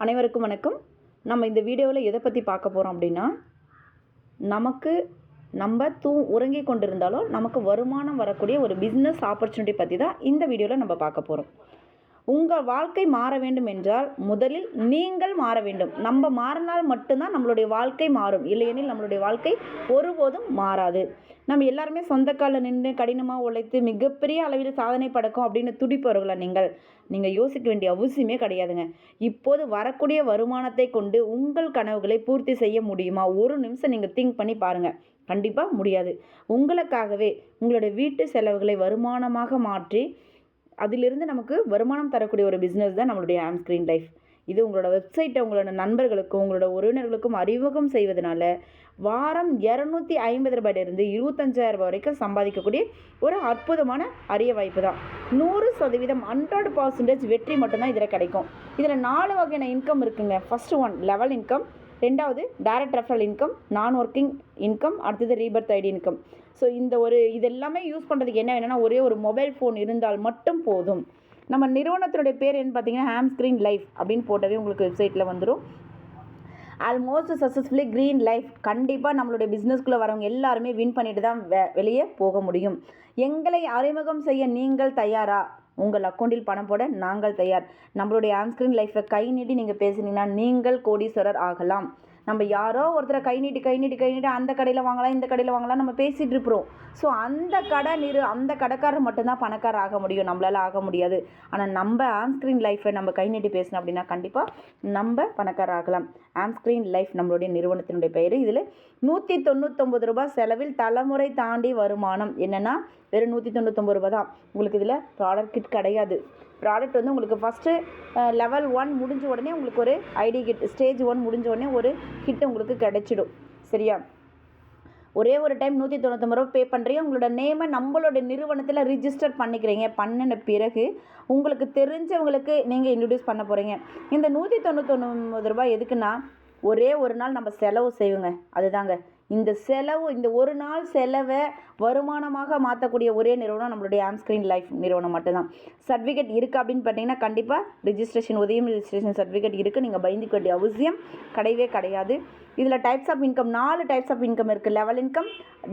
அனைவருக்கும் வணக்கம். நம்ம இந்த வீடியோவில் எதை பற்றி பார்க்க போகிறோம் அப்படின்னா, நமக்கு நம்ம உறங்கி கொண்டிருந்தாலும் நமக்கு வருமானம் வரக்கூடிய ஒரு பிஸ்னஸ் ஆப்பர்ச்சுனிட்டி பற்றி தான் இந்த வீடியோவில் நம்ம பார்க்க போகிறோம். உங்கள் வாழ்க்கை மாற வேண்டும் என்றால் முதலில் நீங்கள் மாற வேண்டும். நம்ம மாறினால் மட்டும்தான் நம்மளுடைய வாழ்க்கை மாறும். இல்லையெனில் நம்மளுடைய வாழ்க்கை ஒருபோதும் மாறாது. நம்ம எல்லாருமே சொந்த காலில் நின்று கடினமாக உழைத்து மிகப்பெரிய அளவில் சாதனை படைக்கும் அப்படின்னு துடிப்பவர்களா நீங்கள் யோசிக்க வேண்டிய அவசியமே கிடையாதுங்க. இப்போது வரக்கூடிய வருமானத்தை கொண்டு உங்கள் கனவுகளை பூர்த்தி செய்ய முடியுமா? ஒரு நிமிஷம் நீங்கள் திங்க் பண்ணி பாருங்கள். கண்டிப்பாக முடியாது. உங்களுக்காகவே உங்களுடைய வீட்டு செலவுகளை வருமானமாக மாற்றி அதிலிருந்து நமக்கு வருமானம் தரக்கூடிய ஒரு பிஸ்னஸ் தான் நம்மளுடைய ஆம்ஸ்க்ரீன் லைஃப். இது உங்களோட வெப்சைட்டை உங்களோட நண்பர்களுக்கும் உங்களோட உறவினர்களுக்கும் அறிமுகம் செய்வதனால வாரம் 250 ரூபாயிலிருந்து 25,000 ரூபாய் வரைக்கும் சம்பாதிக்கக்கூடிய ஒரு அற்புதமான அரிய வாய்ப்பு தான். 100% 100% வெற்றி மட்டும்தான் இதில் கிடைக்கும். இதில் 4 வகையான இன்கம் இருக்குங்க. ஃபர்ஸ்ட் ஒன் லெவல் இன்கம், ரெண்டாவது direct referral income, non working income, அடுத்தது ரீபர்த் ஐடி இன்கம். ஸோ இதெல்லாமே யூஸ் பண்ணுறதுக்கு என்ன வேணும்னா ஒரே ஒரு மொபைல் ஃபோன் இருந்தால் மட்டும் போதும். நம்ம நிறுவனத்தினுடைய பேர் என்ன பார்த்தீங்கன்னா ஆம்ஸ்க்ரீன் லைஃப் அப்படின்னு போட்டவே உங்களுக்கு வெப்சைட்டில் வந்துடும். Almost successfully green life. கண்டிப்பாக நம்மளுடைய பிஸ்னஸ்குள்ளே வரவங்க எல்லாருமே வின் பண்ணிட்டு தான் வெளியே போக முடியும். எங்களை அறிமுகம் செய்ய நீங்கள் தயாரா? உங்கள் அக்கௌண்ட்டில் பணம் போட நாங்கள் தயார். நம்மளுடைய ஆம்ஸ்க்ரீன் லைஃப்பை கை நீட்டி நீங்கள் பேசுனீங்கன்னா நீங்கள் கோடீஸ்வரர் ஆகலாம். நம்ம யாரோ ஒருத்தரை கை நீட்டி அந்த கடையில் வாங்கலாம் இந்த கடையில் வாங்கலாம் நம்ம பேசிகிட்டு இருக்கிறோம். ஸோ அந்த கடைக்காரர் மட்டும்தான் பணக்காரர் ஆக முடியும், நம்மளால் ஆக முடியாது. ஆனால் நம்ம ஆம்ஸ்க்ரீன் லைஃப்பை நம்ம கை நீட்டி பேசினோம் அப்படின்னா கண்டிப்பாக நம்ம பணக்காரர் ஆகலாம். ஆம்ஸ்க்ரீன் லைஃப் நம்மளுடைய நிறுவனத்தினுடைய பெயர். இதில் 199 ரூபாய் செலவில் தலைமுறை தாண்டி வருமானம். என்னென்னா வெறும் 199 ரூபாய் தான். உங்களுக்கு இதில் ப்ராடக்ட் கிட் கிடையாது. ப்ராடக்ட் வந்து உங்களுக்கு ஃபஸ்ட்டு லெவல் 1 முடிஞ்ச உடனே உங்களுக்கு ஒரு ஐடி கிட், ஸ்டேஜ் 1 முடிஞ்ச உடனே ஒரு கிட் உங்களுக்கு கிடைச்சிடும். சரியா? ஒரே ஒரு டைம் 199 ரூபா பே பண்ணுறீங்க. உங்களோட நேமை நம்மளோட நிறுவனத்தில் ரிஜிஸ்டர் பண்ணிக்கிறீங்க. பண்ணின பிறகு உங்களுக்கு தெரிஞ்சவங்களுக்கு நீங்கள் இன்ட்ரடியூஸ் பண்ண போகிறீங்க. இந்த 199 ரூபாய் எதுக்குன்னா ஒரே ஒரு நாள் நம்ம செலவு செய்வோங்க. அதுதாங்க இந்த ஒரு நாள் செலவை வருமானமாக மாற்றக்கூடிய ஒரே நிறுவனம் நம்மளுடைய ஆம்ஸ்க்ரீன் லைஃப் நிறுவனம் மட்டும்தான். சர்டிஃபிகேட் இருக்குது அப்படின்னு பார்த்தீங்கன்னா கண்டிப்பாக உதயம் ரிஜிஸ்ட்ரேஷன் சர்டிஃபிகேட் இருக்குது. நீங்கள் பயந்துக்க வேண்டிய அவசியம் கிடையாது. இதில் types of income 4 types of income இருக்குது. Level income,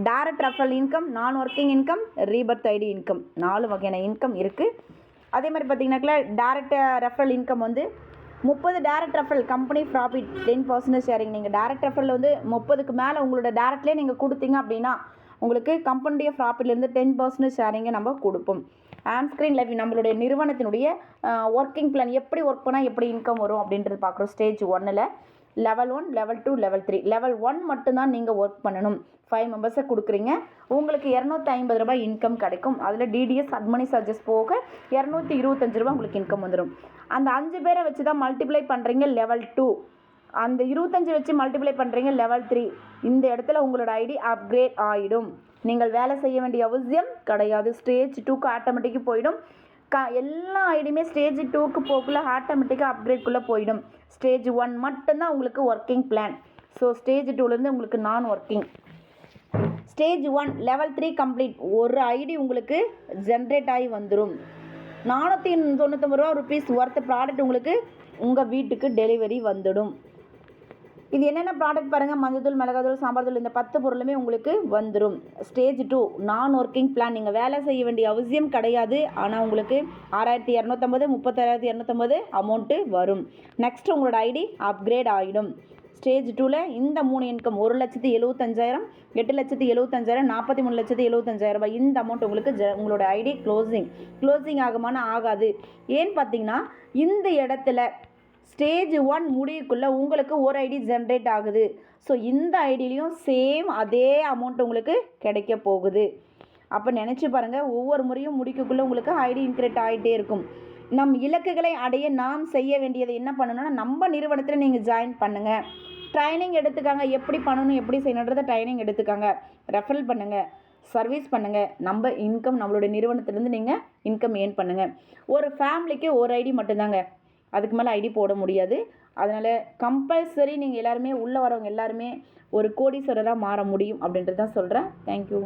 direct referral income, non working income, rebirth ID income. 4 வகையான இன்கம் இருக்குது. அதே மாதிரி பார்த்தீங்கன்னாக்கா டைரக்ட் ரெஃபரல் இன்கம் வந்து 30 direct referral company profit 10% sharing. நீங்கள் டைரக்ட் ரெஃபரல் வந்து 30க்கு மேலே உங்களோட டைரக்ட்லேயே நீங்கள் கொடுத்தீங்க அப்படின்னா உங்களுக்கு கம்பெனியுடைய ப்ராஃபிட்லேருந்து 10% ஷேரிங்கை நம்ம கொடுப்போம். ஆம்ஸ்க்ரீன் லைஃப் நம்மளுடைய நிறுவனத்தினுடைய ஒர்க்கிங் பிளான் எப்படி ஒர்க் பண்ணால் எப்படி இன்கம் வரும் அப்படின்றது பார்க்குறோம். ஸ்டேஜ் 1ல் லெவல் 1, லெவல் 2, லெவல் 3. லெவல் 1 மட்டும்தான் நீங்கள் ஒர்க் பண்ணணும். 5 மெம்பர்ஸை கொடுக்குறீங்க. உங்களுக்கு 250 ரூபாய் இன்கம் கிடைக்கும். அதில் டிடிஎஸ் அட்மினி சார்ஜஸ் போக 225 ரூபாய் உங்களுக்கு இன்கம் வந்துடும். அந்த 5 பேரை வச்சு தான் மல்டிப்ளை பண்ணுறீங்க லெவல் 2. அந்த 25 வச்சு மல்டிப்ளை பண்ணுறீங்க லெவல் 3. இந்த இடத்துல உங்களோட ஐடி அப்கிரேட் ஆகிடும். நீங்கள் வேலை செய்ய வேண்டிய அவசியம் கிடையாது. ஸ்டேஜ் 2க்கு ஆட்டோமேட்டிக்காக போயிடும். எல்லா ஐடியுமே ஸ்டேஜ் 2க்கு போக்குள்ள ஆட்டோமேட்டிக்காக அப்கிரேட்குள்ளே போயிடும். ஸ்டேஜ் 1 மட்டும்தான் உங்களுக்கு ஒர்க்கிங் பிளான். ஸோ ஸ்டேஜ் 2லேருந்து உங்களுக்கு நான் ஒர்க்கிங். Stage 1 level 3 complete. ஒரு ஐடி உங்களுக்கு ஜென்ரேட் ஆகி வந்துடும். 499 ரூபீஸ் ஒர்த் ப்ராடக்ட் உங்களுக்கு உங்கள் வீட்டுக்கு டெலிவரி வந்துடும். இது என்னென்ன ப்ராடக்ட் பாருங்கள். மஞ்சள், மிளகாத்தூள், சாம்பார் தூள், இந்த 10 பொருளுமே உங்களுக்கு வந்துடும். ஸ்டேஜ் 2 நான் ஒர்க்கிங் பிளான். நீங்கள் வேலை செய்ய வேண்டிய அவசியம் கிடையாது. ஆனால் உங்களுக்கு 6,250 36,250 அமௌண்ட்டு வரும். நெக்ஸ்ட் உங்களோட ஐடி அப்கிரேட் ஆகிடும். ஸ்டேஜ் 2ல் இந்த 3 இன்கம் 1,75,000, 8,75,000, 43,75,000 ரூபாய். இந்த அமௌண்ட் உங்களுக்கு உங்களோட ஐடி க்ளோசிங் ஆகுமானா ஆகாது. ஏன்னு பார்த்தீங்கன்னா இந்த இடத்துல ஸ்டேஜ் 1 முடிவுக்குள்ளே உங்களுக்கு ஒரு ஐடி ஜென்ரேட் ஆகுது. ஸோ இந்த ஐடியிலையும் சேம் அதே அமௌண்ட் உங்களுக்கு கிடைக்க போகுது. அப்போ நினச்சி பாருங்கள், ஒவ்வொரு முறையும் முடிக்கக்குள்ளே உங்களுக்கு ஐடி இன்க்ரீட் ஆகிட்டே இருக்கும். நம் இலக்குகளை அடைய நாம் செய்ய வேண்டியது என்ன பண்ணணும்னா நம்ம நிறுவனத்தில் நீங்கள் ஜாயின் பண்ணுங்கள். ட்ரைனிங் எடுத்துக்காங்க. எப்படி பண்ணணும் எப்படி செய்யணுன்றதை ட்ரைனிங் எடுத்துக்காங்க. ரெஃபரல் பண்ணுங்கள், சர்வீஸ் பண்ணுங்கள். நம்ம இன்கம் நம்மளுடைய நிறுவனத்திலேருந்து நீங்கள் இன்கம் ஏர்ன் பண்ணுங்கள். ஒரு ஃபேமிலிக்கு ஒரு ஐடி மட்டும்தாங்க. அதுக்கு மேலே ஐடி போட முடியாது. அதனால் கம்பல்சரி நீங்கள் எல்லாருமே உள்ளே வரவங்க எல்லாருமே ஒரு கோடீஸ்வரராக மாற முடியும் அப்படின்றது தான் சொல்கிறேன். தேங்க்யூ.